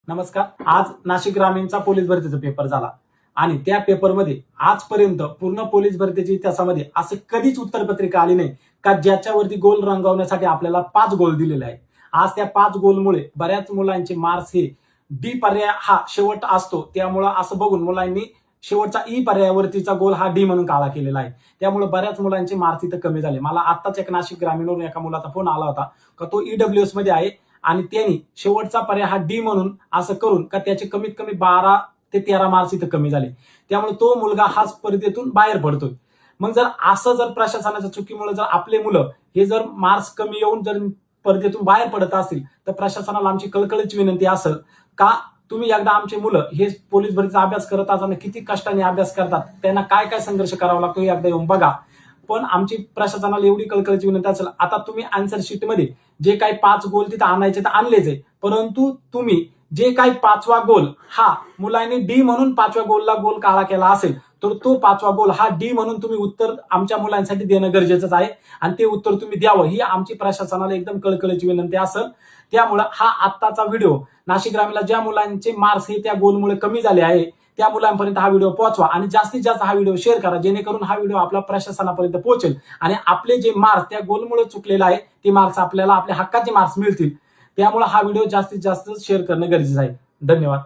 नमस्कार. आज नाशिक ग्रामीणचा पोलीस भरतीचा पेपर झाला आणि त्या पेपरमध्ये आजपर्यंत पूर्ण पोलीस भरतीच्या इतिहासामध्ये असं कधीच उत्तरपत्रिका आली नाही का ज्याच्यावरती गोल रंगवण्यासाठी आपल्याला 5 गोल दिलेले आहे. आज त्या 5 गोलमुळे बऱ्याच मुलांचे मार्क्स हे डी पर्याय हा शेवट असतो, त्यामुळे असं बघून मुलांनी शेवटचा ई पर्यायावरतीचा गोल हा डी म्हणून काळा केलेला आहे. त्यामुळे बऱ्याच मुलांचे मार्क्स इथं कमी झाले. मला आत्ताच एक नाशिक ग्रामीणवरून एका मुलाचा फोन आला होता का तो ईडब्ल्यूएस मध्ये आहे आणि त्यांनी शेवटचा पर्याय हा डी म्हणून असं करून का त्याचे कमीत कमी 12 ते 13 मार्क्स इथं कमी झाले. त्यामुळे तो मुलगा हा स्पर्धेतून बाहेर पडतोय. मग जर प्रशासनाच्या चुकीमुळे जर आपले मुलं हे जर मार्क्स कमी येऊन जर स्पर्धेतून बाहेर पडत असतील तर प्रशासनाला आमची कळकळीची विनंती असेल का तुम्ही एकदा आमचे मुलं हे पोलीस भरतीचा अभ्यास करत असताना किती कष्टाने अभ्यास करतात, त्यांना काय काय संघर्ष करावा लागतो हे एकदा येऊन बघा. पण आमची प्रशासनाला एवढी कळकळीची विनंती असेल, आता तुम्ही आन्सर शीट मध्ये जे काही 5 गोल तिथे आणायचे तर आणलेच आहे, परंतु तुम्ही जे काही 5वा गोल हा मुलांनी डी म्हणून 5व्या गोलला गोल काळा केला असेल तर तो 5वा गोल हा डी म्हणून तुम्ही उत्तर आमच्या मुलांसाठी देणं गरजेचं आहे आणि ते उत्तर तुम्ही द्यावं ही आमची प्रशासनाला एकदम कळकळीची विनंती असेल. त्यामुळे हा आत्ताचा व्हिडिओ नाशिक ग्रामीणला ज्या मुलांचे मार्क्स हे त्या गोलमुळे कमी झाले आहे त्या मुलांपर्यंत हा व्हिडिओ पोहोचवा आणि जास्तीत जास्त हा व्हिडिओ शेअर करा, जेणेकरून हा व्हिडिओ आपल्या प्रशासनापर्यंत पोहोचेल आणि आपले जे मार्क्स त्या गोलमुळे चुकलेले आहे ते मार्क्स आपल्याला आपल्या हक्काचे मार्क्स मिळतील. त्यामुळे हा व्हिडिओ जास्तीत जास्त शेअर करणं गरजेचं आहे. धन्यवाद.